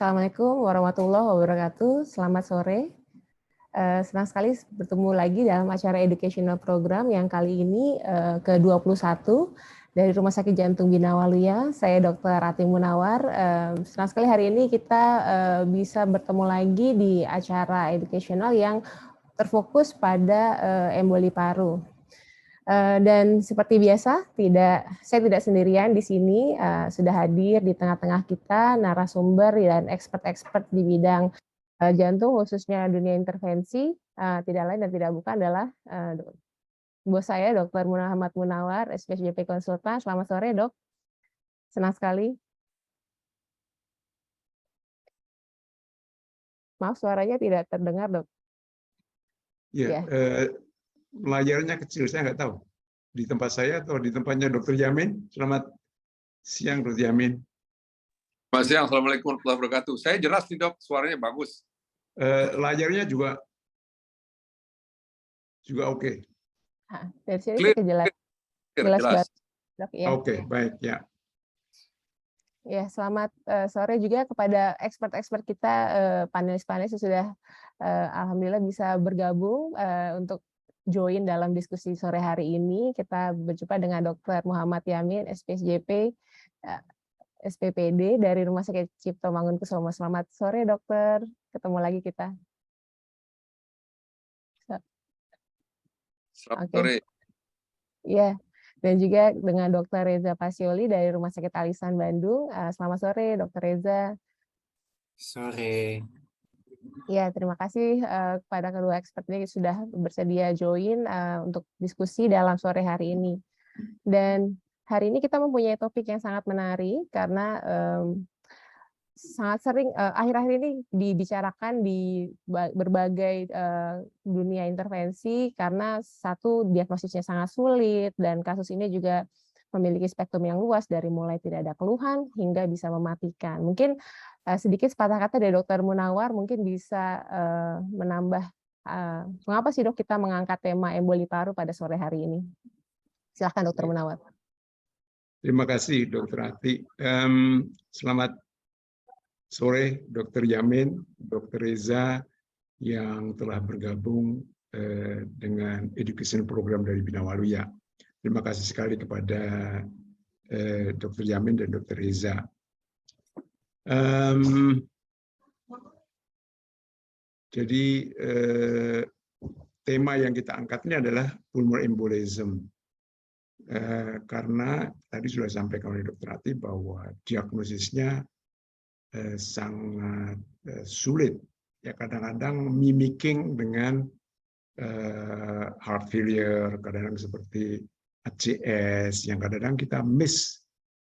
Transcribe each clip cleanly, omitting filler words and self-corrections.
Assalamualaikum warahmatullahi wabarakatuh. Selamat sore. Senang sekali bertemu lagi dalam acara educational program yang kali ini ke-21 dari Rumah Sakit Jantung Bina Waluya. Saya Dr. Rati Munawar. Senang sekali hari ini kita bisa bertemu lagi di acara educational yang terfokus pada emboli paru. Dan seperti biasa, saya tidak sendirian di sini, sudah hadir di tengah-tengah kita narasumber dan expert-expert di bidang jantung, khususnya dunia intervensi, tidak lain dan tidak bukan adalah bos saya, Dr. Muhammad Munawar, SPSJP Konsultan. Selamat sore, Dok. Senang sekali. Maaf, suaranya tidak terdengar, Dok. Ya. Layarnya kecil, saya nggak tahu. Di tempat saya atau di tempatnya Dr. Yamin. Selamat siang, Dr. Yamin. Selamat siang, Assalamualaikum warahmatullahi wabarakatuh. Saya jelas nih, Dok, suaranya bagus. Layarnya juga oke. Dari sini jelas banget, Dok. Ya. Oke, baik ya. Ya, selamat sore juga kepada expert-expert kita, panelis-panelis yang sudah alhamdulillah bisa bergabung untuk join dalam diskusi sore hari ini. Kita berjumpa dengan Dr. Muhammad Yamin, SPSJP, SPPD dari Rumah Sakit Cipto Mangunkusumo. Selamat sore, Dokter. Ketemu lagi kita. Selamat sore. Iya. Dan juga dengan Dr. Reza Pasioli dari Rumah Sakit Alisan Bandung. Selamat sore, Dr. Reza. Sore. Ya, terima kasih kepada kedua expert ini sudah bersedia join untuk diskusi dalam sore hari ini. Dan hari ini kita mempunyai topik yang sangat menarik karena sangat sering akhir-akhir ini dibicarakan di berbagai dunia intervensi karena satu, diagnosisnya sangat sulit dan kasus ini juga memiliki spektrum yang luas dari mulai tidak ada keluhan hingga bisa mematikan. Mungkin sedikit sepatah kata dari Dr. Munawar mungkin bisa menambah mengapa sih, Dok, kita mengangkat tema emboli paru pada sore hari ini. Silakan, Dr. Munawar. Terima kasih, Dr. Rati. Selamat sore, Dr. Yamin, Dr. Reza yang telah bergabung dengan education program dari Bina Waluya. Terima kasih sekali kepada Dr. Yamin dan Dr. Reza. Jadi tema yang kita angkat ini adalah pulmonary embolism. Karena tadi sudah disampaikan oleh Dr. Rati bahwa diagnosisnya sangat sulit. Ya, kadang-kadang mimicking dengan heart failure, kadang-kadang seperti ACS, yang kadang-kadang kita miss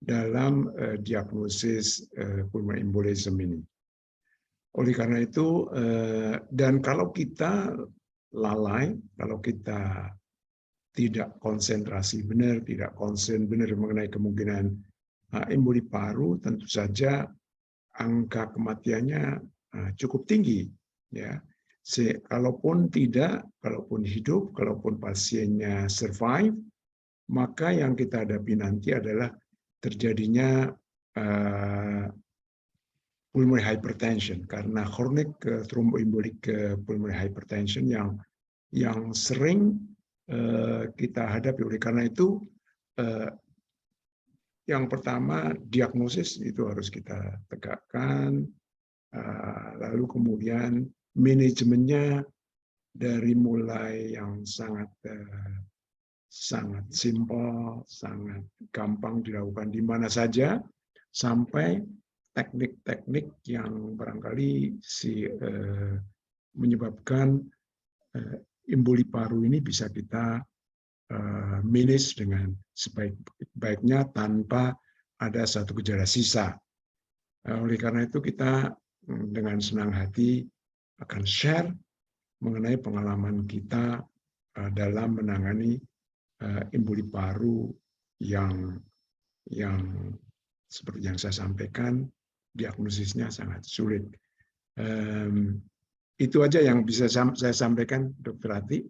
dalam diagnosis pulmonary embolism ini. Oleh karena itu, dan kalau kita lalai, kalau kita tidak konsentrasi benar, tidak konsen benar mengenai kemungkinan emboli paru, tentu saja angka kematiannya cukup tinggi. Ya, kalaupun hidup, kalaupun pasiennya survive, maka yang kita hadapi nanti adalah terjadinya pulmonary hypertension karena chronic thromboembolic pulmonary hypertension yang sering kita hadapi. Oleh karena itu, yang pertama diagnosis itu harus kita tegakkan, lalu kemudian manajemennya dari mulai yang sangat simpel, sangat gampang dilakukan di mana saja, sampai teknik-teknik yang barangkali menyebabkan emboli paru ini bisa kita manage dengan sebaik-baiknya tanpa ada satu gejala sisa. Oleh karena itu kita dengan senang hati akan share mengenai pengalaman kita dalam menangani emboli paru yang seperti yang saya sampaikan, diagnosisnya sangat sulit. Itu aja yang bisa saya sampaikan, Dr. Rati.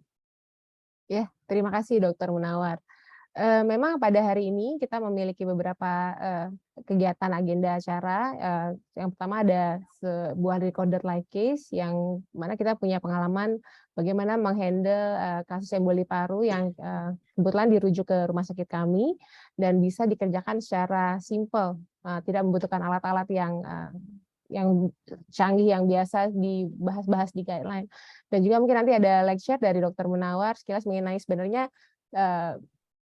Ya, terima kasih, Dr. Munawar. Memang pada hari ini kita memiliki beberapa kegiatan agenda acara. Yang pertama ada sebuah recorded live case yang mana kita punya pengalaman bagaimana menghandle kasus emboli paru yang kebetulan dirujuk ke rumah sakit kami dan bisa dikerjakan secara simple, tidak membutuhkan alat-alat yang canggih yang biasa dibahas-bahas di guideline. Dan juga mungkin nanti ada lecture dari Dr. Munawar sekilas mengenai sebenarnya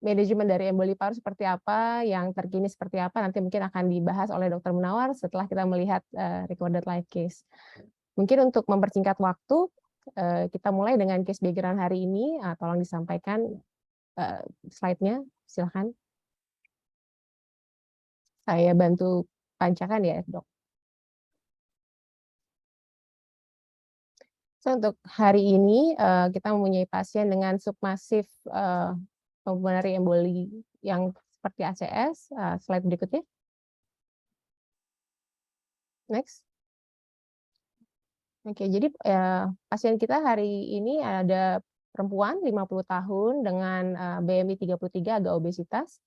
manajemen dari emboli paru seperti apa, yang terkini seperti apa, nanti mungkin akan dibahas oleh Dr. Munawar setelah kita melihat recorded live case. Mungkin untuk mempersingkat waktu, kita mulai dengan case background hari ini. Tolong disampaikan slide-nya, silakan. Saya bantu pancakan ya, Dok. So, untuk hari ini kita mempunyai pasien dengan submasif pulmonary emboli yang seperti ACS. Slide berikutnya. Next. Oke, jadi pasien kita hari ini ada perempuan 50 tahun dengan BMI 33, agak obesitas.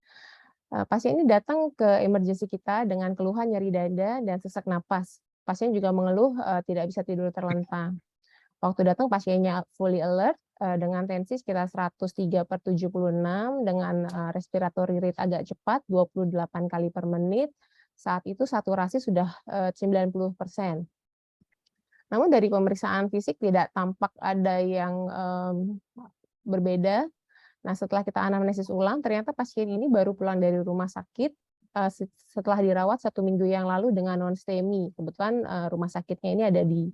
Pasien ini datang ke emergency kita dengan keluhan nyeri dada dan sesak napas. Pasien juga mengeluh tidak bisa tidur terlentang. Waktu datang pasiennya fully alert dengan tensi sekitar 103/76 dengan respiratory rate agak cepat 28 kali per menit. Saat itu saturasi sudah 90%. Namun dari pemeriksaan fisik tidak tampak ada yang berbeda. Nah, setelah kita anamnesis ulang, ternyata pasien ini baru pulang dari rumah sakit setelah dirawat 1 minggu yang lalu dengan non-STEMI. Kebetulan rumah sakitnya ini ada di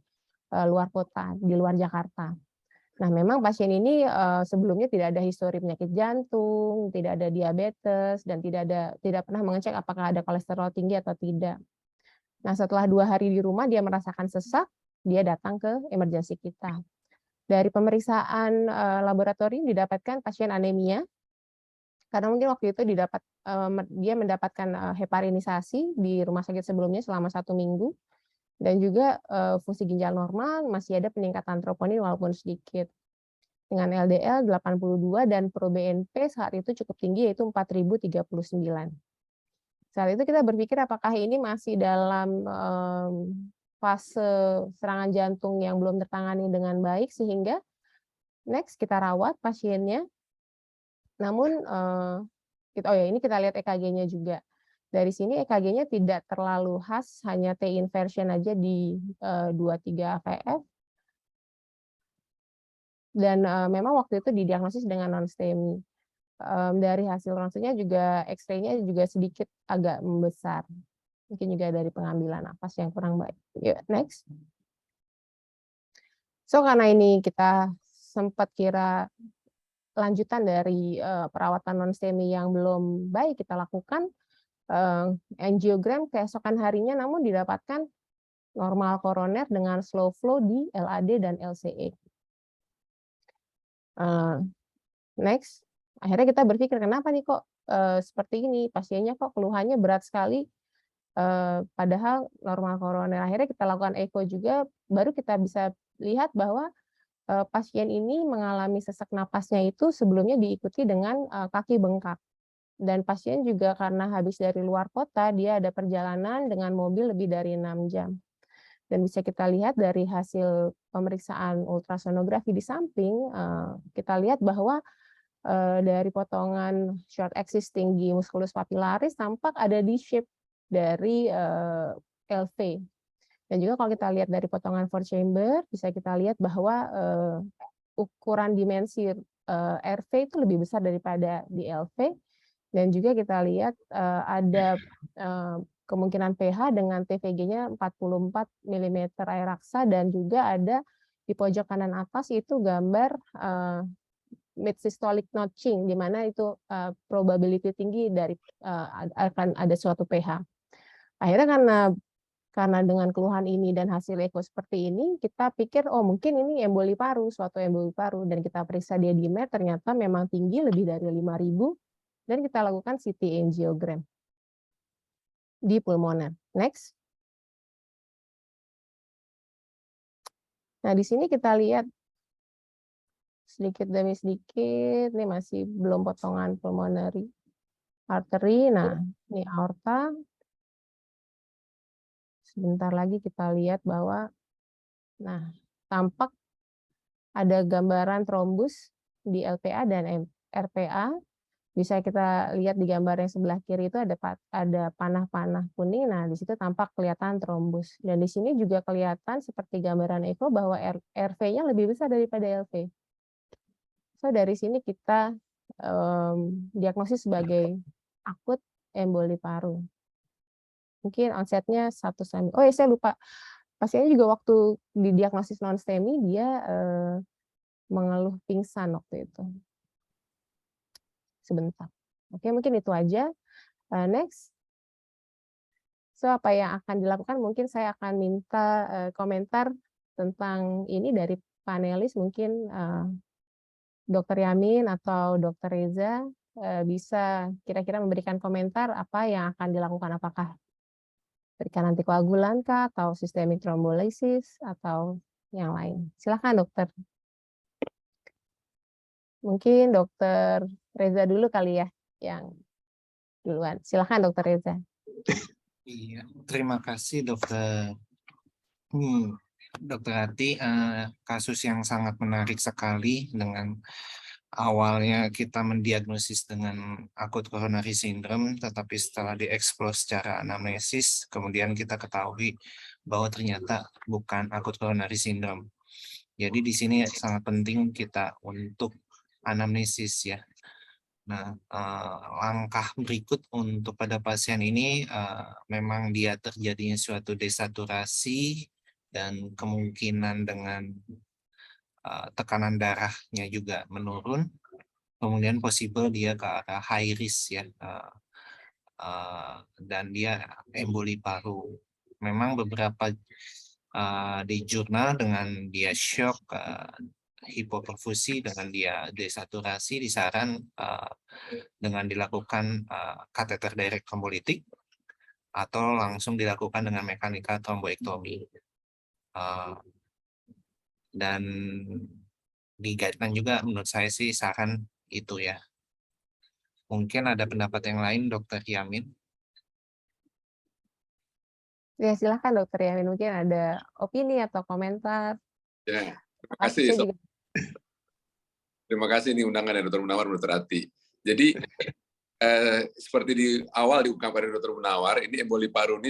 luar kota, di luar Jakarta. Nah, memang pasien ini sebelumnya tidak ada histori penyakit jantung, tidak ada diabetes, dan tidak pernah mengecek apakah ada kolesterol tinggi atau tidak. Nah, setelah 2 hari di rumah dia merasakan sesak, dia datang ke emergency kita. Dari pemeriksaan laboratorium didapatkan pasien anemia, karena mungkin waktu itu dia mendapatkan heparinisasi di rumah sakit sebelumnya selama 1 minggu. Dan juga fungsi ginjal normal, masih ada peningkatan troponin walaupun sedikit. Dengan LDL 82 dan pro-BNP saat itu cukup tinggi, yaitu 4039. Saat itu kita berpikir apakah ini masih dalam fase serangan jantung yang belum tertangani dengan baik, sehingga next kita rawat pasiennya. Namun, ini kita lihat EKG-nya juga. Dari sini EKG-nya tidak terlalu khas, hanya T inversion aja di 23 AVF. Dan memang waktu itu didiagnosis dengan non-STEMI. Dari hasil ronsennya juga X-ray-nya juga sedikit agak membesar. Mungkin juga dari pengambilan napas yang kurang baik. Yuk, next. So, karena ini kita sempat kira lanjutan dari perawatan non-STEMI yang belum baik kita lakukan, angiogram keesokan harinya namun didapatkan normal koroner dengan slow flow di LAD dan LCE. Next, akhirnya kita berpikir kenapa nih kok seperti ini, pasiennya kok keluhannya berat sekali, padahal normal koroner. Akhirnya kita lakukan echo juga, baru kita bisa lihat bahwa pasien ini mengalami sesak napasnya itu sebelumnya diikuti dengan kaki bengkak. Dan pasien juga karena habis dari luar kota, dia ada perjalanan dengan mobil lebih dari 6 jam. Dan bisa kita lihat dari hasil pemeriksaan ultrasonografi di samping, kita lihat bahwa dari potongan short axis tinggi musculus papillaris tampak ada D-shape dari LV. Dan juga kalau kita lihat dari potongan four chamber, bisa kita lihat bahwa ukuran dimensi RV itu lebih besar daripada di LV. Dan juga kita lihat ada kemungkinan pH dengan TVG-nya 44 mm air raksa, dan juga ada di pojok kanan atas itu gambar mid systolic notching, di mana itu probability tinggi dari akan ada suatu pH. Akhirnya karena dengan keluhan ini dan hasil echo seperti ini, kita pikir oh mungkin ini emboli paru, suatu emboli paru, dan kita periksa dia di MET, ternyata memang tinggi lebih dari 5.000. Dan kita lakukan CT angiogram di pulmoner. Next. Nah, di sini kita lihat sedikit demi sedikit. Ini masih belum potongan pulmonary artery. Nah, ini aorta. Sebentar lagi kita lihat bahwa, nah, tampak ada gambaran trombus di LPA dan RPA. Bisa kita lihat di gambar yang sebelah kiri itu ada panah-panah kuning. Nah, di situ tampak kelihatan trombus. Dan di sini juga kelihatan seperti gambaran echo bahwa RV-nya lebih besar daripada LV. So, dari sini kita diagnosis sebagai akut emboli paru. Mungkin onsetnya 1 STEMI. Oh ya, saya lupa. Pasiennya juga waktu didiagnosis non STEMI dia mengeluh pingsan waktu itu. Sebentar. Oke, mungkin itu aja. Next. So, apa yang akan dilakukan? Mungkin saya akan minta komentar tentang ini dari panelis. Mungkin Dr. Yamin atau Dr. Reza bisa kira-kira memberikan komentar apa yang akan dilakukan. Apakah berikan antikoagulan kah, atau systemic thrombolysis, atau yang lain. Silakan dokter. Mungkin Dokter Reza dulu kali ya, yang duluan. Silakan Dokter Reza. Iya, terima kasih dokter. Dokter Ati, kasus yang sangat menarik sekali dengan awalnya kita mendiagnosis dengan akut coronary syndrome, tetapi setelah dieksplor secara anamnesis, kemudian kita ketahui bahwa ternyata bukan akut coronary syndrome. Jadi di sini sangat penting kita untuk anamnesis ya. Nah, langkah berikut untuk pada pasien ini memang dia terjadinya suatu desaturasi dan kemungkinan dengan tekanan darahnya juga menurun, kemudian possible dia ke arah high risk ya, dan dia emboli paru. Memang beberapa di jurnal dengan dia shock, hipoperfusi, dengan dia desaturasi, disaran dengan dilakukan kateter direct trombolitik atau langsung dilakukan dengan mekanikal tromboektomi. Dan di guideline juga menurut saya sih saran itu ya. Mungkin ada pendapat yang lain, Dokter Yamin? Ya, silakan Dokter Yamin. Mungkin ada opini atau komentar. Ya, terima kasih. Terima kasih ini undangan dari Dr. Munawar, Dr. Ati. Jadi seperti di awal diungkapkan oleh Dr. Munawar, ini emboli paru ini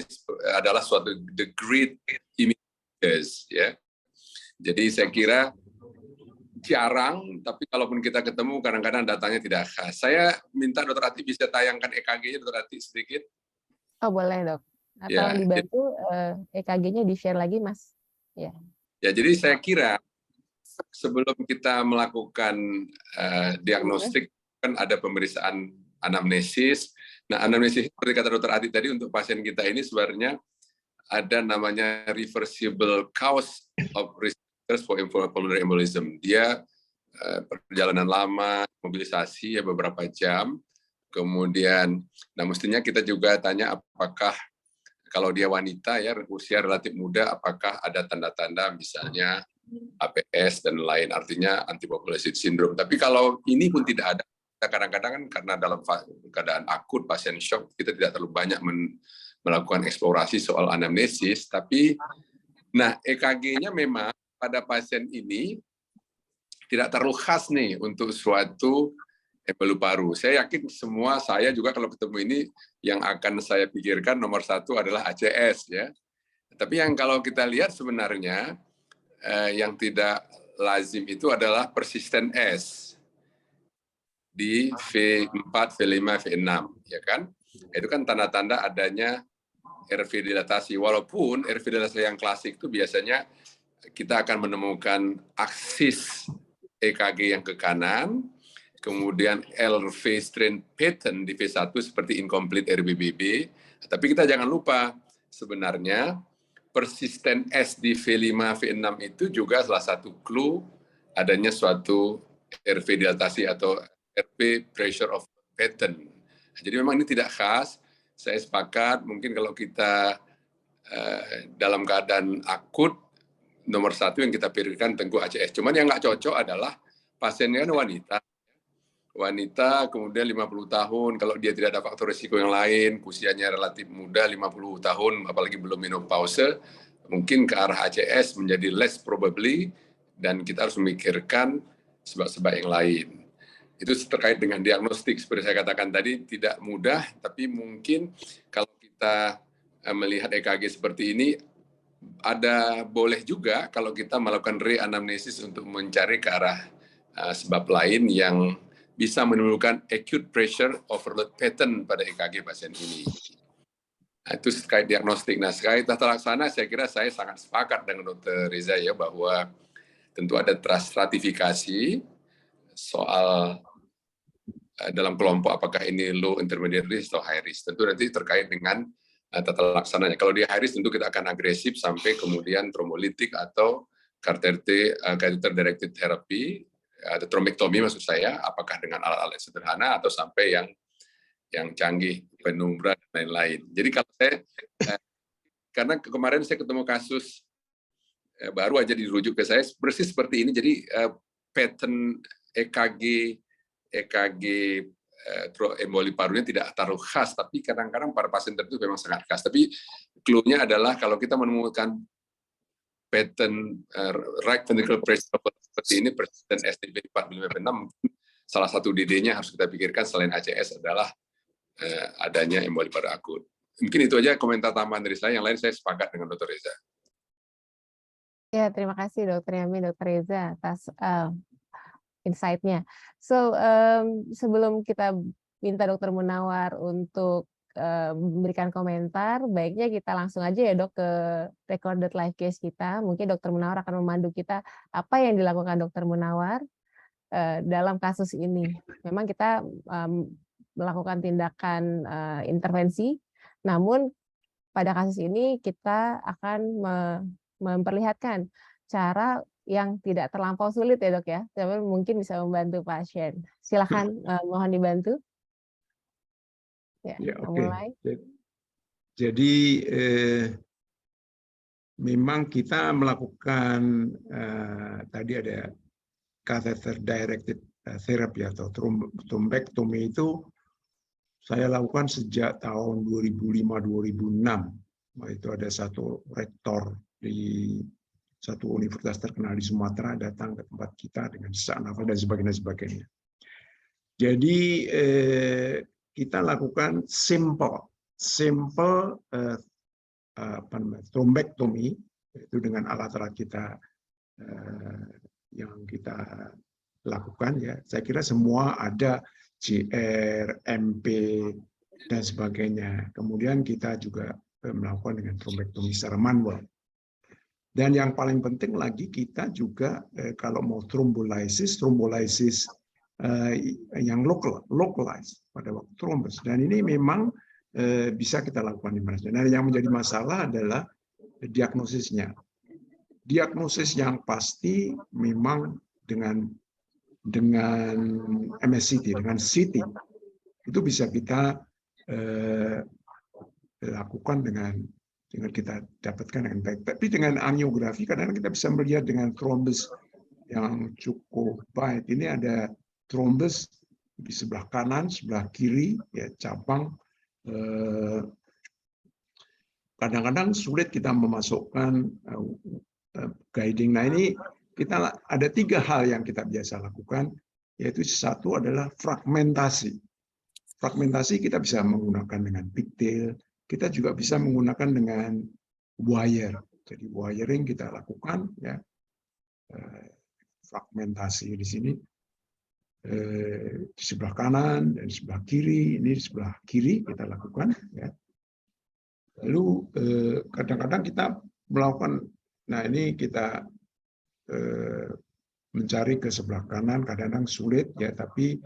adalah suatu the great images ya. Jadi saya kira jarang, tapi kalaupun kita ketemu kadang-kadang datanya tidak khas. Saya minta Dr. Ati bisa tayangkan EKG-nya Dr. Ati sedikit. Oh boleh dok. Atau ya, dibantu EKG-nya di-share lagi Mas. Ya. Ya jadi saya kira sebelum kita melakukan diagnostik kan ada pemeriksaan anamnesis. Nah anamnesis seperti kata Dr. Ati tadi untuk pasien kita ini sebenarnya ada namanya reversible cause of risk for pulmonary embolism. Dia perjalanan lama, mobilisasi ya beberapa jam. Kemudian, nah mestinya kita juga tanya apakah kalau dia wanita ya usia relatif muda, apakah ada tanda-tanda misalnya APS dan lain, artinya antipopulation syndrome. Tapi kalau ini pun tidak ada, kadang-kadang kan karena dalam keadaan akut pasien shock kita tidak terlalu banyak melakukan eksplorasi soal anamnesis. Tapi, nah EKG-nya memang pada pasien ini tidak terlalu khas nih untuk suatu emboli paru. Saya yakin semua, saya juga kalau ketemu ini yang akan saya pikirkan nomor satu adalah ACS ya. Tapi yang kalau kita lihat sebenarnya yang tidak lazim itu adalah persisten S di V4, V5, V6 ya kan. Itu kan tanda-tanda adanya RV dilatasi. Walaupun RV dilatasi yang klasik itu biasanya kita akan menemukan aksis EKG yang ke kanan, kemudian LV strain pattern di V1 seperti incomplete RBBB. Tapi kita jangan lupa, sebenarnya persisten S di V5, V6 itu juga salah satu clue adanya suatu RV dilatasi atau RV pressure of pattern. Jadi memang ini tidak khas. Saya sepakat, mungkin kalau kita dalam keadaan akut, nomor satu yang kita pikirkan tentu ACS. Cuman yang nggak cocok adalah pasiennya kan wanita kemudian 50 tahun, kalau dia tidak ada faktor risiko yang lain, usianya relatif muda 50 tahun, apalagi belum menopause, mungkin ke arah ACS menjadi less probably, dan kita harus memikirkan sebab-sebab yang lain. Itu terkait dengan diagnostik, seperti saya katakan tadi, tidak mudah, tapi mungkin kalau kita melihat EKG seperti ini, boleh juga kalau kita melakukan reanamnesis untuk mencari ke arah sebab lain yang bisa menimbulkan acute pressure overload pattern pada EKG pasien ini. Nah, itu terkait diagnostik. Nah, terkait tata laksana, saya kira saya sangat sepakat dengan Dr. Reza ya, bahwa tentu ada stratifikasi soal dalam kelompok apakah ini low, intermediate risk, atau high risk. Tentu nanti terkait dengan tata laksananya. Kalau di high risk tentu kita akan agresif sampai kemudian trombolitik atau catheter directed therapy, atau trombektomi maksud saya, apakah dengan alat-alat sederhana atau sampai yang canggih, penumbra dan lain-lain. Jadi kalau saya, karena kemarin saya ketemu kasus baru aja dirujuk ke saya persis seperti ini. Jadi pattern EKG emboli parunya tidak terlalu khas, tapi kadang-kadang para pasien tertentu memang sangat khas. Tapi clue-nya adalah kalau kita menemukan pattern right ventricular pressure seperti ini, persisten STB 4 mm/6, salah satu DD-nya harus kita pikirkan selain ACS adalah adanya emboli paru akut. Mungkin itu aja komentar tambahan dari saya. Yang lain saya sepakat dengan Dr. Reza. Ya, terima kasih Dr. Yamin, Dr. Reza atas insight-nya. So, sebelum kita minta Dr. Munawar untuk memberikan komentar, baiknya kita langsung aja ya Dok ke recorded live case kita. Mungkin Dr. Munawar akan memandu kita apa yang dilakukan Dr. Munawar dalam kasus ini. Memang kita melakukan tindakan intervensi, namun pada kasus ini kita akan memperlihatkan cara yang tidak terlampau sulit ya Dok ya, tapi mungkin bisa membantu pasien. Silakan mohon dibantu. Ya, mulai. Jadi memang kita melakukan tadi ada catheter directed therapy atau trombektomi itu saya lakukan sejak tahun 2005-2006. Itu ada satu rektor di satu universitas terkenal di Sumatera datang ke tempat kita dengan sesak nafas dan sebagainya. Jadi kita lakukan simple trombektomi, itu dengan alat-alat kita yang kita lakukan ya. Saya kira semua ada JR, MP dan sebagainya. Kemudian kita juga melakukan dengan trombektomi secara manual. Dan yang paling penting lagi kita juga kalau mau trombolisis yang localized pada waktu trombus. Dan ini memang bisa kita lakukan di mana saja. Nah, yang menjadi masalah adalah diagnosisnya. Diagnosis yang pasti memang dengan MSCT, dengan CT, itu bisa kita lakukan dengan kita dapatkan dengan baik. Tapi dengan angiografi kadang-kadang kita bisa melihat dengan trombus yang cukup baik. Ini ada trombus di sebelah kanan, sebelah kiri, ya cabang. Kadang-kadang sulit kita memasukkan guiding. Nah ini kita ada 3 hal yang kita biasa lakukan, yaitu satu adalah fragmentasi. Fragmentasi kita bisa menggunakan dengan pigtail, kita juga bisa menggunakan dengan wire. Jadi wiring kita lakukan, ya fragmentasi di sini di sebelah kanan dan di sebelah kiri. Ini di sebelah kiri kita lakukan, ya. Lalu kadang-kadang kita melakukan, nah ini kita mencari ke sebelah kanan kadang-kadang sulit ya, tapi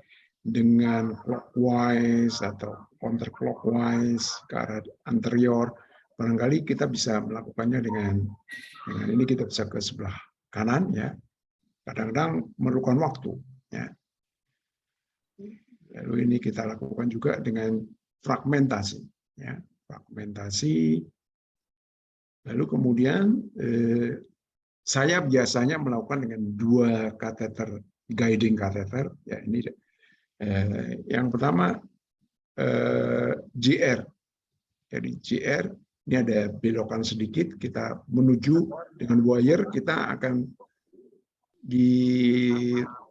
dengan clockwise atau counterclockwise ke arah anterior barangkali kita bisa melakukannya dengan ini. Kita bisa ke sebelah kanan ya, kadang-kadang memerlukan waktu ya. Lalu ini kita lakukan juga dengan fragmentasi ya, fragmentasi. Lalu kemudian saya biasanya melakukan dengan 2 kateter guiding catheter. Ya, ini yang pertama JR. Jadi JR ini ada belokan sedikit, kita menuju dengan wire, kita akan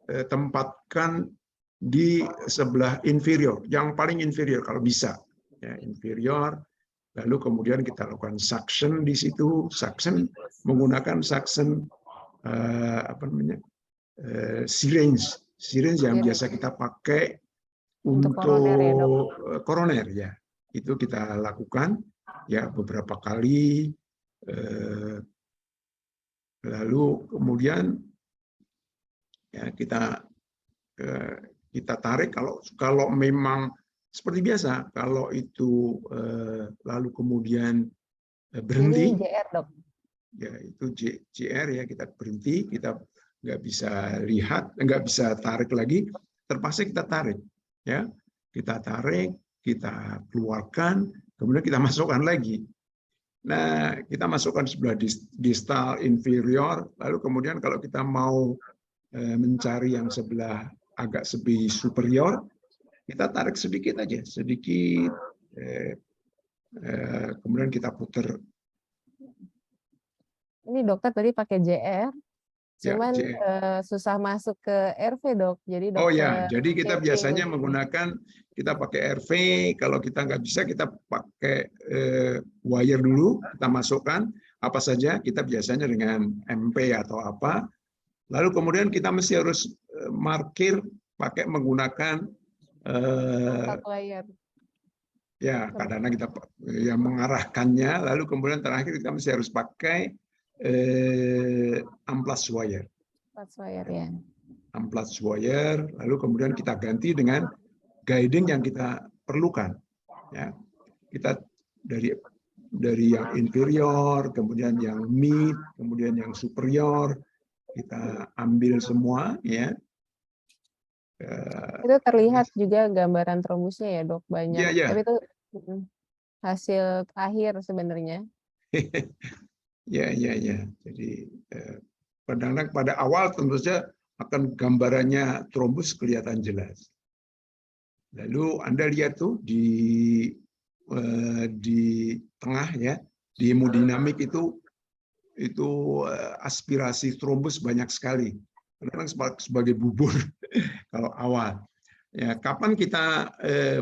ditempatkan di sebelah inferior, yang paling inferior kalau bisa, ya, inferior. Lalu kemudian kita lakukan suction di situ, suction menggunakan suction syringe yang biasa kita pakai untuk koroner, ya. Itu kita lakukan ya beberapa kali, lalu kemudian ya kita tarik kalau memang seperti biasa, kalau itu lalu kemudian berhenti. Ini JR, Dok. Ya, itu JR, ya, kita berhenti, kita nggak bisa lihat, nggak bisa tarik lagi, terpaksa kita tarik, ya, kita tarik, kita keluarkan, kemudian kita masukkan lagi. Nah, kita masukkan sebelah distal inferior, lalu kemudian kalau kita mau mencari yang sebelah agak lebih superior, kita tarik sedikit aja, sedikit, kemudian kita putar. Ini dokter tadi pakai JR, cuman Ya, susah masuk ke RV, Dok. Jadi dokter. Oh ya, jadi kita biasanya menggunakan, kita pakai RV, kalau kita nggak bisa kita pakai wire dulu, kita masukkan apa saja, kita biasanya dengan MP atau apa, lalu kemudian kita mesti harus markir pakai menggunakan wire. Ya, kadang-kadang kita yang mengarahkannya, lalu kemudian terakhir kita mesti harus pakai amplas wire. Amplas wire, ya. Amplas wire, lalu kemudian kita ganti dengan guiding yang kita perlukan. Ya, kita dari yang inferior, kemudian yang mid, kemudian yang superior, kita ambil semua, ya. Itu terlihat juga gambaran trombusnya ya, Dok, banyak. Ya, ya. Tapi itu hasil akhir sebenarnya. Ya. Jadi kadang-kadang pada awal tentu saja akan gambarannya trombus kelihatan jelas. Lalu Anda lihat tuh di tengah, ya, di hemodinamik itu aspirasi trombus banyak sekali. Kadang-kadang sebagai bubur kalau awal. Ya, kapan kita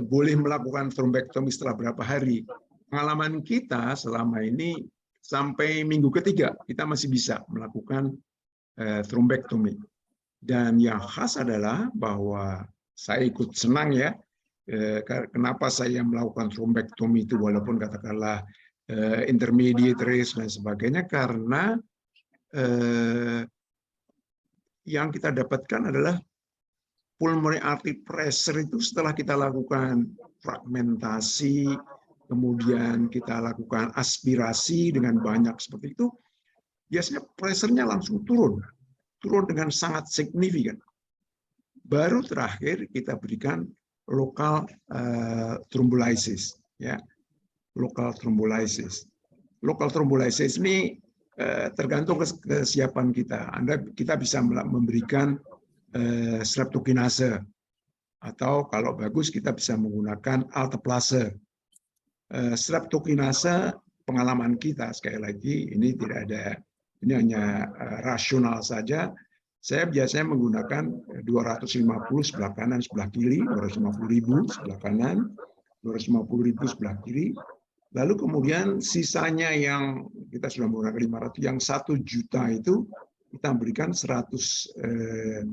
boleh melakukan trombektomi setelah berapa hari? Pengalaman kita selama ini sampai minggu ketiga kita masih bisa melakukan trombektomi. Dan yang khas adalah bahwa saya ikut senang, ya, kenapa saya melakukan trombektomi itu walaupun katakanlah intermediate risk dan sebagainya, karena yang kita dapatkan adalah pulmonary artery pressure itu setelah kita lakukan fragmentasi, kemudian kita lakukan aspirasi dengan banyak seperti itu, biasanya pressure-nya langsung turun dengan sangat signifikan. Baru terakhir kita berikan local thrombolysis, ya, local thrombolysis. Local thrombolysis ini tergantung kesiapan kita. Kita bisa memberikan streptokinase, atau kalau bagus kita bisa menggunakan alteplase. Streptokinase, pengalaman kita sekali lagi ini tidak ada, ini hanya rasional saja. Saya biasanya menggunakan 250 sebelah kanan sebelah kiri, 250.000 sebelah kanan, 250.000 sebelah kiri. Lalu kemudian sisanya yang kita sudah menggunakan 500, yang 1 juta itu kita berikan 100.000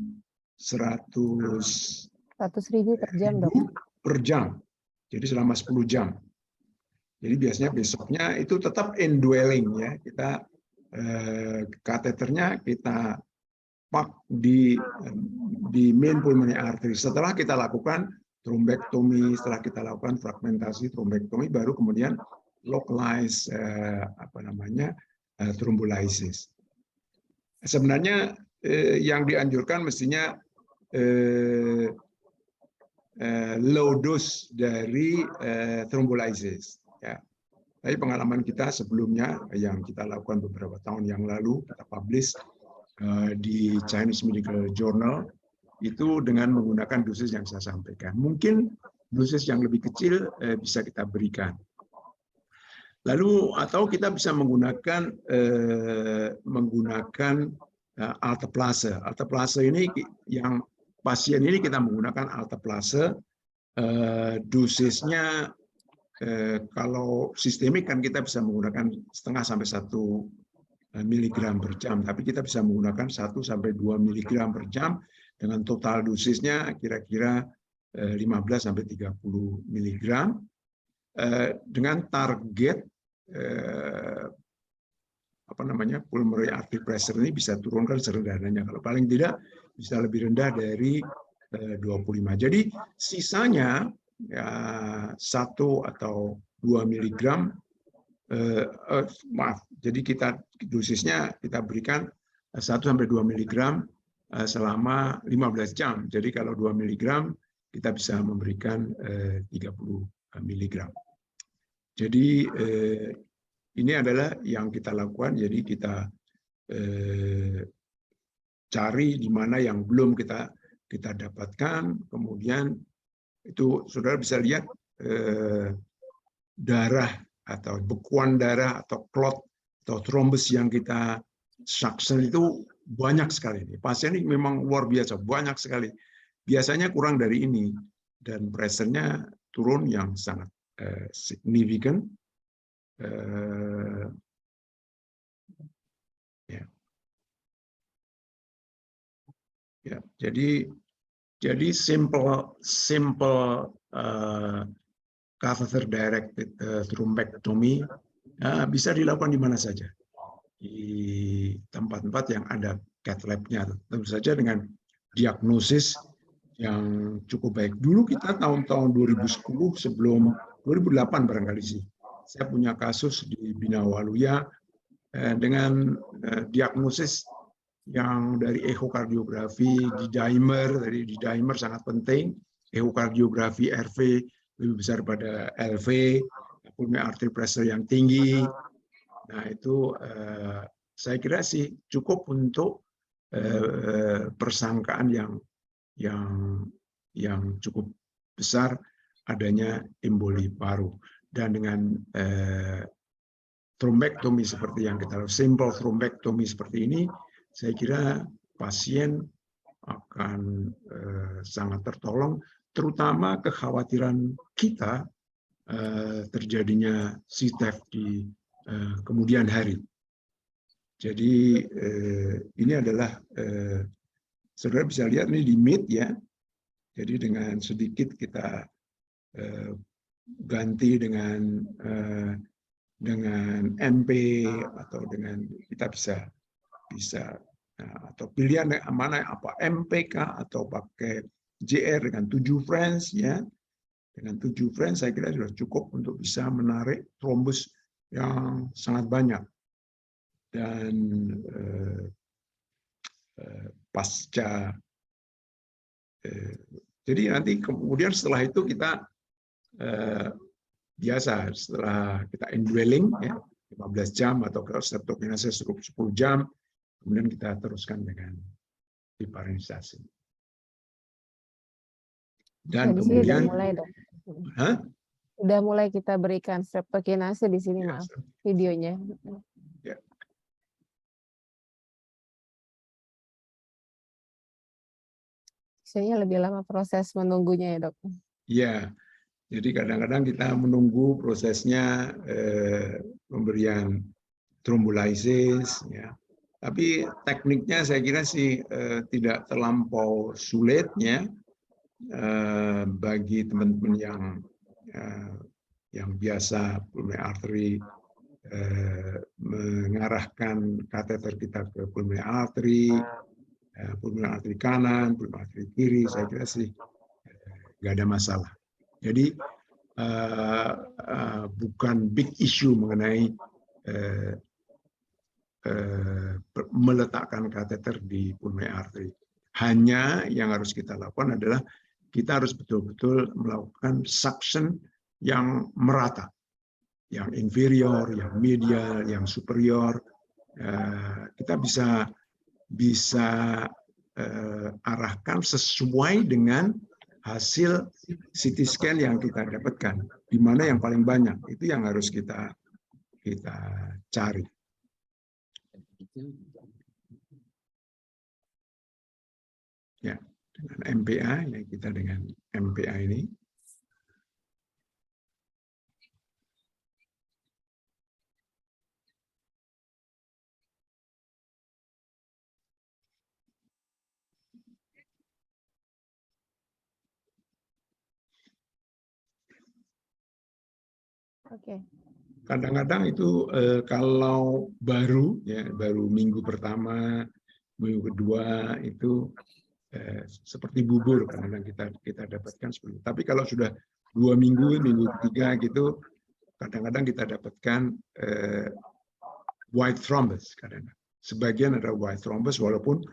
per jam, Dok. Per jam. Jadi selama 10 jam. Jadi biasanya besoknya itu tetap indwelling, ya. Kita kateternya kita pak di main pulmonary artery. Setelah kita lakukan trombektomi, setelah kita lakukan fragmentasi trombektomi, baru kemudian localize thrombolysis. Sebenarnya yang dianjurkan mestinya low dose dari thrombolysis. Ya. Tapi pengalaman kita sebelumnya yang kita lakukan beberapa tahun yang lalu, kita publish di Chinese Medical Journal, itu dengan menggunakan dosis yang saya sampaikan. Mungkin dosis yang lebih kecil bisa kita berikan. Lalu atau kita bisa menggunakan alteplase. Alteplase ini yang pasien ini kita menggunakan alteplase, dosisnya kalau sistemik kan kita bisa menggunakan 0,5 sampai 1 miligram per jam, tapi kita bisa menggunakan 1 sampai 2 miligram per jam dengan total dosisnya kira-kira 15 sampai 30 miligram dengan target pulmonary artery pressure ini bisa turunkan serendah-rendahnya, kalau paling tidak bisa lebih rendah dari 25. Jadi sisanya ya 1 atau 2 miligram, jadi dosisnya kita berikan 1 sampai 2 miligram selama 15 jam. Jadi kalau 2 miligram kita bisa memberikan 30 miligram. Jadi ini adalah yang kita lakukan. Jadi kita cari di mana yang belum kita dapatkan. Kemudian itu saudara bisa lihat darah atau bekuan darah atau clot atau thrombus yang kita suction itu banyak sekali. Pasien ini memang luar biasa, banyak sekali. Biasanya kurang dari ini dan pressure-nya turun yang sangat signifikan. Ya, jadi simple catheter directed thrombectomy bisa dilakukan di mana saja, di tempat-tempat yang ada cath lab-nya, tentu saja dengan diagnosis yang cukup baik. Dulu kita tahun-tahun 2010 sebelum 2008 barangkali sih, saya punya kasus di Bina Waluya dengan diagnosis yang dari ekokardiografi, D-dimer, dari D-dimer sangat penting, ekokardiografi RV lebih besar pada LV, pulmonary artery pressure yang tinggi. Nah itu saya kira sih cukup untuk persangkaan yang cukup besar adanya emboli paru. Dan dengan thrombectomy seperti yang kita lakukan, simple thrombectomy seperti ini, saya kira pasien akan sangat tertolong, terutama kekhawatiran kita terjadinya CTEPH di kemudian hari. Jadi ini adalah saudara bisa lihat ini limit ya. Jadi dengan sedikit kita ganti dengan MP atau dengan kita bisa atau pilihan mana apa MPK atau pakai JR dengan 7 French ya. Dengan 7 French saya kira sudah cukup untuk bisa menarik trombus yang sangat banyak. Dan pasca jadi nanti kemudian setelah itu kita biasa setelah kita indwelling ya 15 jam atau kalau streptokinase cukup 10 jam, kemudian kita teruskan dengan heparinisasi. Dan kemudian udah mulai kita berikan streptokinase di sini, maaf videonya. Ya. Biasanya lebih lama proses menunggunya ya dok? Iya, jadi kadang-kadang kita menunggu prosesnya pemberian trombolisis, ya. Tapi tekniknya saya kira sih tidak terlampau sulit ya bagi teman-teman yang biasa pulmonary artery mengarahkan kateter kita ke pulmonary artery kanan, pulmonary artery kiri, saya kira sih nggak ada masalah. Jadi bukan big issue mengenai meletakkan kateter di pulmonary artery. Hanya yang harus kita lakukan adalah kita harus betul-betul melakukan suction yang merata, yang inferior, yang medial, yang superior. Kita bisa arahkan sesuai dengan hasil CT scan yang kita dapatkan. Di mana yang paling banyak, itu yang harus kita cari. Ya, dengan MPA, ya kita dengan MPA ini. Oke. Kadang-kadang itu kalau baru minggu pertama, minggu kedua itu seperti bubur, kadang-kadang kita dapatkan seperti itu. Tapi kalau sudah 2 minggu, minggu ketiga gitu, kadang-kadang kita dapatkan white thrombus. Kadang-kadang sebagian ada white thrombus, walaupun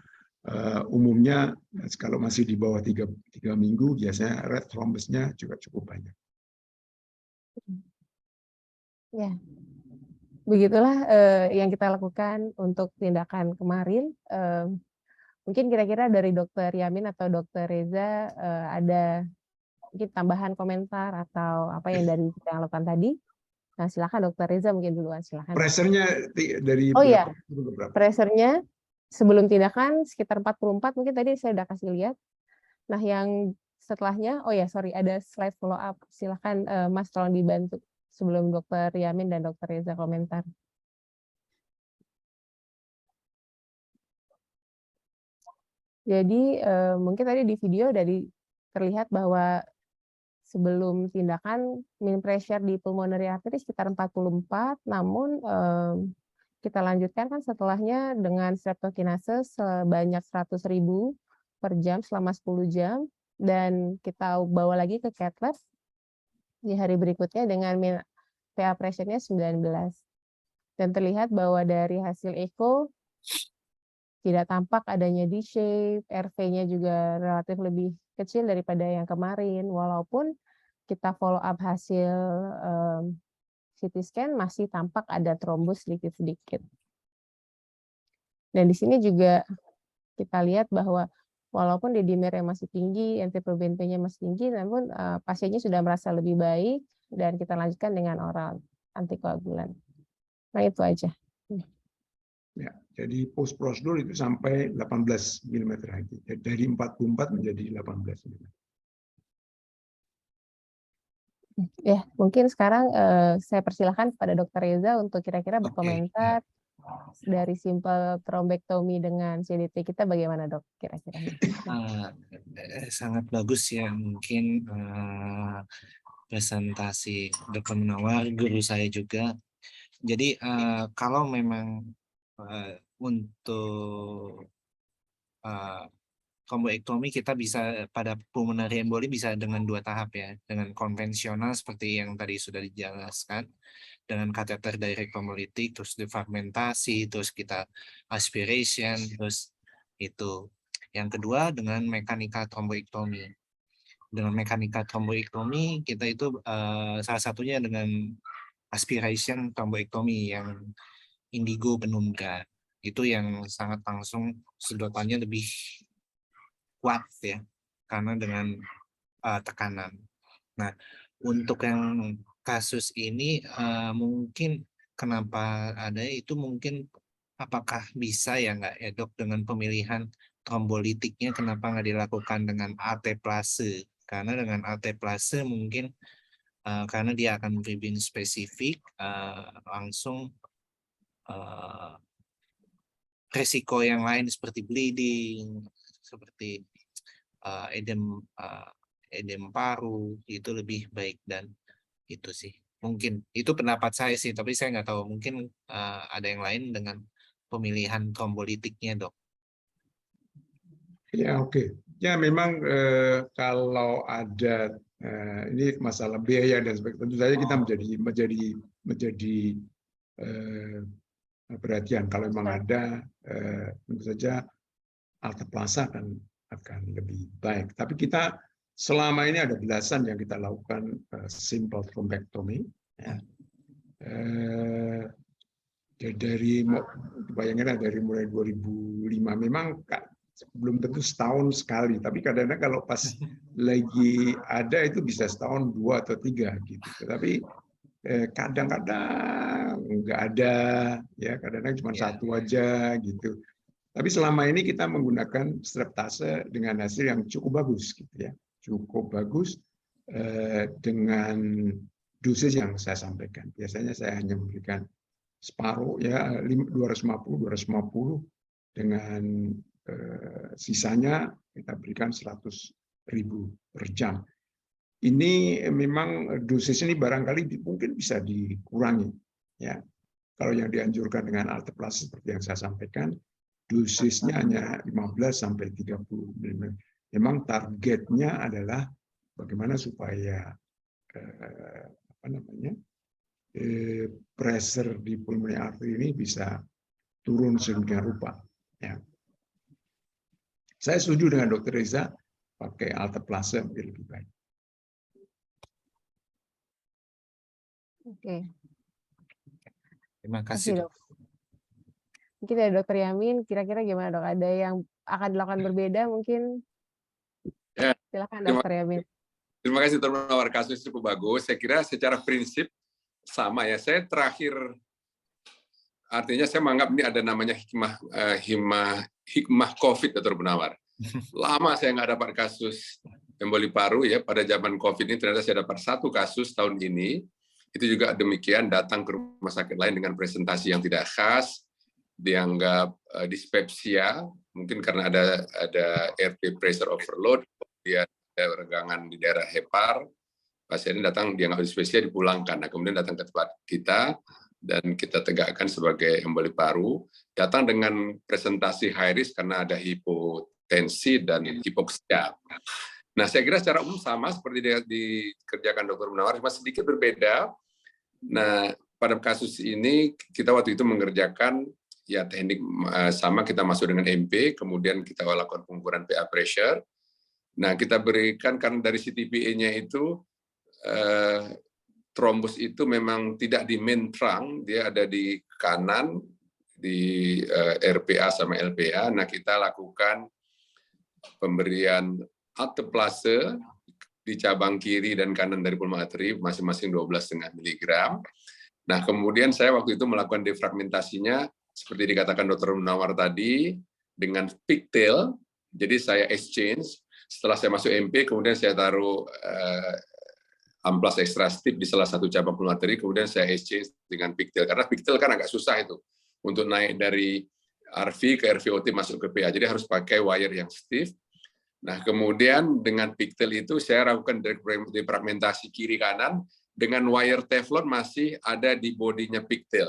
umumnya kalau masih di bawah 3 minggu, biasanya red thrombusnya juga cukup banyak. Ya, begitulah yang kita lakukan untuk tindakan kemarin. Mungkin kira-kira dari Dokter Yamin atau Dokter Reza ada mungkin tambahan komentar atau apa yang dari kita lakukan tadi. Nah, silakan Dokter Reza mungkin duluan, silakan. Pressure-nya dari berapa? Berapa? Pressure-nya sebelum tindakan sekitar 44, mungkin tadi saya udah kasih lihat. Nah, yang setelahnya, ada slide follow up. Silakan Mas, tolong dibantu sebelum Dokter Yamin dan Dokter Reza komentar. Jadi mungkin tadi di video terlihat bahwa sebelum tindakan mean pressure di pulmonary artery sekitar 44, namun kita lanjutkan kan setelahnya dengan streptokinase sebanyak 100.000 per jam selama 10 jam, dan kita bawa lagi ke cath lab di hari berikutnya dengan PA pressure-nya 19. Dan terlihat bahwa dari hasil echo tidak tampak adanya D-shape, RV-nya juga relatif lebih kecil daripada yang kemarin, walaupun kita follow up hasil CT scan masih tampak ada trombus sedikit-sedikit. Dan di sini juga kita lihat bahwa walaupun D-dimer yang masih tinggi, NT-proBNP-nya masih tinggi, namun pasiennya sudah merasa lebih baik dan kita lanjutkan dengan oral antikoagulan. Nah, itu aja. Ya, jadi post prosedur itu sampai 18 mm lagi. Dari 44 menjadi 18 mm. Ya, mungkin sekarang saya persilahkan kepada Dokter Reza untuk kira-kira berkomentar dari simple trombektomi dengan CDT kita bagaimana, Dok, kira-kira? Sangat bagus ya, mungkin presentasi Dr. Munawar, guru saya juga. Jadi kalau memang untuk tromboektomi kita bisa pada pulmonary emboli bisa dengan 2 tahap ya, dengan konvensional seperti yang tadi sudah dijelaskan, dengan kateter direct trombolytic, terus defragmentasi, terus kita aspiration, terus itu. Yang kedua dengan mekanika tromboektomi. Dengan mekanika tromboektomi kita itu salah satunya dengan aspiration tromboektomi yang indigo penumbra. Itu yang sangat langsung sedotannya lebih kuat ya, karena dengan tekanan. Nah, untuk yang kasus ini mungkin kenapa ada itu mungkin apakah bisa ya nggak ya dok dengan pemilihan trombolitiknya kenapa nggak dilakukan dengan alteplase? Karena dengan alteplase mungkin karena dia akan memberi spesifik langsung resiko yang lain seperti bleeding, seperti edem paru itu lebih baik, dan itu sih mungkin itu pendapat saya sih, tapi saya nggak tahu mungkin ada yang lain dengan pemilihan trombolitiknya, Dok. Ya, oke. Ya, memang kalau ada ini masalah biaya dan sebagainya, tentu saja kita menjadi perhatian. Kalau memang ada, tentu saja alteplase akan lebih baik. Tapi kita selama ini ada belasan yang kita lakukan simple thrombectomy. Ya. Dari bayangin dari mulai 2005 memang belum tentu setahun sekali, tapi kadang-kadang kalau pas lagi ada itu bisa setahun 2 atau 3 gitu. Tapi kadang-kadang nggak ada, ya kadang-kadang cuma satu aja gitu. Tapi selama ini kita menggunakan streptase dengan hasil yang cukup bagus, gitu ya, cukup bagus dengan dosis yang saya sampaikan. Biasanya saya hanya memberikan separuh, ya 250 dengan sisanya kita berikan 100.000 per jam. Ini memang dosis ini barangkali mungkin bisa dikurangi, ya. Kalau yang dianjurkan dengan alteplase seperti yang saya sampaikan, dosisnya hanya 15 sampai 30 mm. Memang targetnya adalah bagaimana supaya pressure di pulmonary artery ini bisa turun sedemikian rupa. Ya. Saya setuju dengan Dr. Reza, pakai alteplase mungkin lebih baik. Oke. Terima kasih, Dok. Mungkin dari Dr. Yamin, kira-kira gimana, Dok? Ada yang akan dilakukan berbeda mungkin? Ya, silakan Dr. Yamin. Terima kasih, Dr. Munawar. Kasus cukup bagus. Saya kira secara prinsip sama ya. Saya terakhir, artinya saya menganggap ini ada namanya hikmah COVID, Dr. Munawar. Lama saya nggak dapat kasus emboli paru ya. Pada zaman COVID ini ternyata saya dapat 1 kasus tahun ini. Itu juga demikian, datang ke rumah sakit lain dengan presentasi yang tidak khas, dianggap dispepsia, mungkin karena ada RP pressure overload, kemudian ada regangan di daerah hepar, pasiennya datang dianggap dispepsia, dipulangkan. Nah, kemudian datang ke tempat kita, dan kita tegakkan sebagai emboli paru, datang dengan presentasi high risk karena ada hipotensi dan hipoksia. Nah, saya kira secara umum sama seperti dikerjakan Dr. Munawar, cuma sedikit berbeda. Nah, pada kasus ini kita waktu itu mengerjakan ya teknik sama, kita masuk dengan MP, kemudian kita lakukan pengukuran PA pressure. Nah, kita berikan karena dari CTPA-nya itu trombus itu memang tidak di main trunk, dia ada di kanan di RPA sama LPA. Nah, kita lakukan pemberian alteplase di cabang kiri dan kanan dari pulmonary artery masing-masing 12,5 mg. Nah, kemudian saya waktu itu melakukan defragmentasinya seperti dikatakan Dr. Munawar tadi dengan pigtail. Jadi saya exchange setelah saya masuk MP, kemudian saya taruh amplas extra stiff di salah satu cabang pulmonary artery, kemudian saya exchange dengan pigtail karena pigtail kan agak susah itu untuk naik dari RV ke RVOT masuk ke PA. Jadi harus pakai wire yang stiff. Nah, kemudian dengan pigtail itu saya lakukan defragmentasi kiri kanan dengan wire teflon masih ada di bodinya pigtail.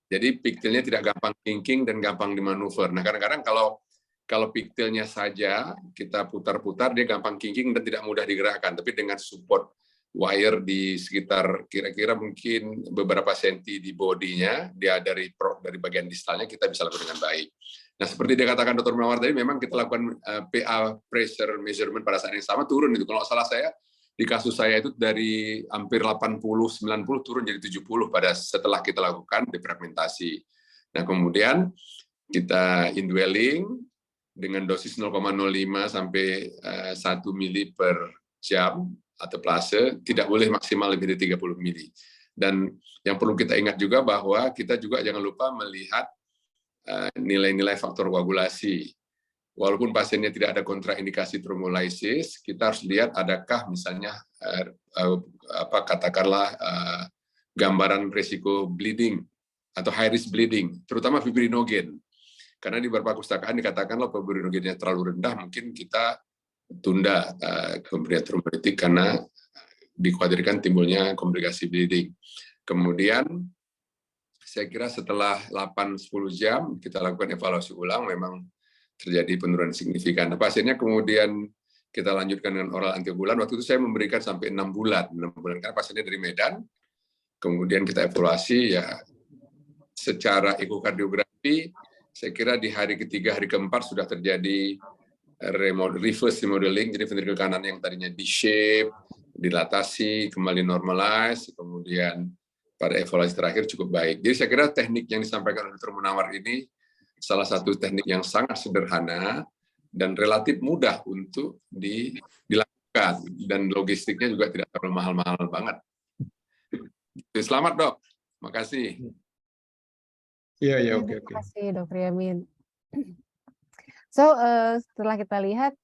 Jadi pigtailnya tidak gampang kinking dan gampang dimanuver. Nah, kadang-kadang kalau pigtailnya saja kita putar-putar dia gampang kinking dan tidak mudah digerakkan. Tapi dengan support wire di sekitar kira-kira mungkin beberapa senti di bodinya, dia dari bagian distalnya kita bisa lakukan dengan baik. Nah, seperti dikatakan Dr. Munawar tadi, memang kita lakukan PA pressure measurement pada saat yang sama, turun itu. Kalau salah saya, di kasus saya itu dari hampir 80-90 turun jadi 70 setelah kita lakukan defragmentasi. Nah, kemudian kita indwelling dengan dosis 0,05 sampai 1 mili per jam atau plase, tidak boleh maksimal lebih dari 30 mili. Dan yang perlu kita ingat juga bahwa kita juga jangan lupa melihat nilai-nilai faktor koagulasi. Walaupun pasiennya tidak ada kontraindikasi trombolysis, kita harus lihat adakah misalnya katakanlah gambaran risiko bleeding atau high risk bleeding, terutama fibrinogen. Karena di beberapa pustakaan dikatakan kalau fibrinogennya terlalu rendah, mungkin kita tunda pemberian trombolitik karena dikhawatirkan timbulnya komplikasi bleeding. Kemudian saya kira setelah 8-10 jam kita lakukan evaluasi ulang, memang terjadi penurunan signifikan. Nah, pasiennya kemudian kita lanjutkan dengan oral antikoagulan. Waktu itu saya memberikan sampai 6 bulan karena pasiennya dari Medan. Kemudian kita evaluasi ya secara ekokardiografi, saya kira di hari ketiga, hari keempat sudah terjadi reverse remodeling, jadi ventrikel kanan yang tadinya D-shape, dilatasi, kembali normalize, kemudian pada evaluasi terakhir cukup baik. Jadi saya kira teknik yang disampaikan oleh Dr. Munawar ini salah satu teknik yang sangat sederhana, dan relatif mudah untuk dilakukan, dan logistiknya juga tidak terlalu mahal-mahal banget. Selamat dok, makasih. Iya, oke. Terima kasih Dr. Yamin. So, setelah kita lihat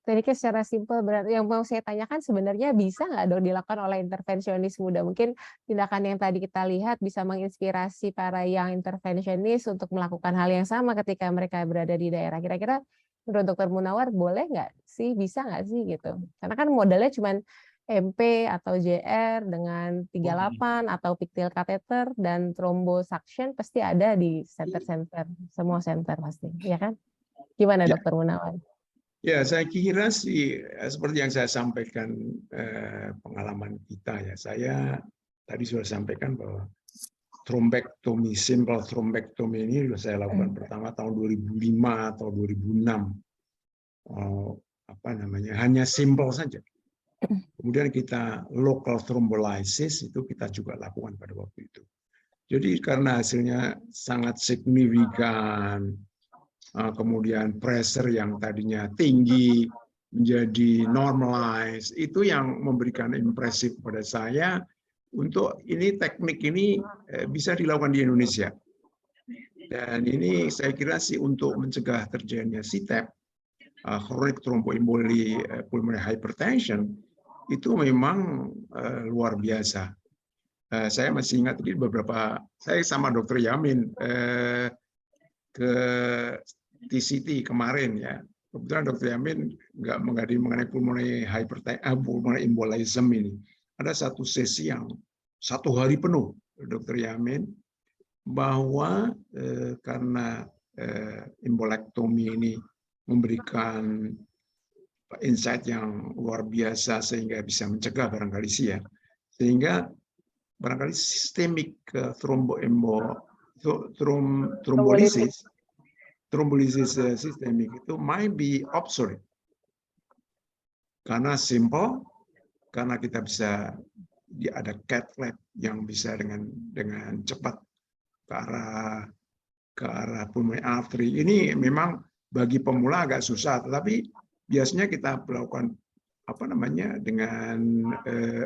tekniknya secara simpel, berarti yang mau saya tanyakan sebenarnya bisa nggak dok dilakukan oleh intervensionis muda? Mungkin tindakan yang tadi kita lihat bisa menginspirasi para yang intervensionis untuk melakukan hal yang sama ketika mereka berada di daerah. Kira-kira menurut Dr. Munawar boleh nggak sih, bisa nggak sih gitu? Karena kan modalnya cuma MP atau JR dengan 38 atau pictil kateter dan thrombosuction pasti ada di center-center, semua center pasti, ya kan? Gimana Ya. Dr. Munawar? Ya, saya kira sih seperti yang saya sampaikan pengalaman kita ya. Saya tadi sudah sampaikan bahwa trombektomi, simple trombektomi ini sudah saya lakukan pertama tahun 2005 atau 2006. Hanya simple saja. Kemudian kita local thrombolysis itu kita juga lakukan pada waktu itu. Jadi karena hasilnya sangat signifikan, kemudian pressure yang tadinya tinggi menjadi normalize, itu yang memberikan impresif pada saya untuk ini teknik ini bisa dilakukan di Indonesia. Dan ini saya kira sih untuk mencegah terjadinya CTEP, chronic thromboemboli pulmonary hypertension, itu memang luar biasa. Saya masih ingat ini saya sama Dr. Yamin ke TCT kemarin ya. Kebetulan Dr. Yamin nggak mengadili mengenai pulmonary embolism ini. Ada satu sesi yang 1 hari penuh, Dr. Yamin, bahwa karena embolektomi ini memberikan insight yang luar biasa sehingga bisa mencegah barangkali sih ya. Sehingga barangkali sistemik thrombolysis sistemik itu might be obsolete. Karena simple, karena kita bisa ada cath lab yang bisa dengan cepat ke arah pulmonary artery. Ini memang bagi pemula agak susah, tetapi biasanya kita melakukan dengan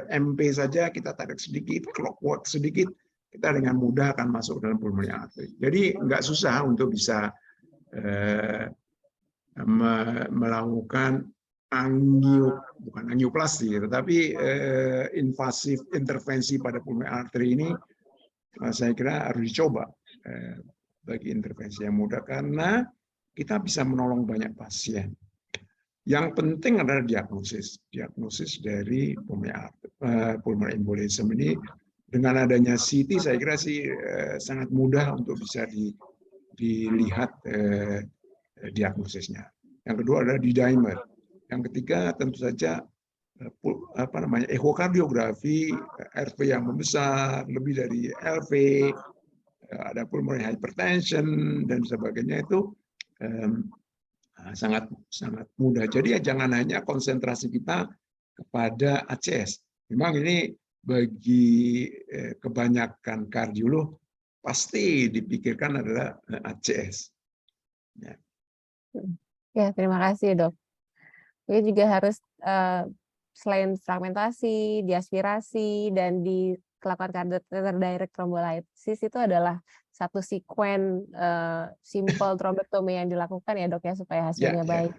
MP saja, kita tarik sedikit, clockwork sedikit, kita dengan mudah akan masuk dalam pulmonary artery. Jadi nggak susah untuk bisa melakukan bukan angioplasti, tetapi invasif intervensi pada pulmonary artery ini saya kira harus dicoba bagi intervensi yang mudah karena kita bisa menolong banyak pasien. Yang penting adalah diagnosis dari pulmonary embolism ini. Dengan adanya CT saya kira sih sangat mudah untuk bisa dilihat diagnosisnya. Yang kedua adalah D-dimer. Yang ketiga tentu saja echokardiografi, RV yang membesar, lebih dari LV, ada pulmonary hypertension dan sebagainya, itu sangat mudah. Jadi jangan hanya konsentrasi kita kepada ACS. Memang ini bagi kebanyakan kardiolog pasti dipikirkan adalah ACS. Ya, terima kasih dok. Ini juga harus selain fragmentasi, diaspirasi, dan dilakukan kateter direct thrombolysis, itu adalah satu sekuen simple thrombectomy yang dilakukan ya dok ya supaya hasilnya baik.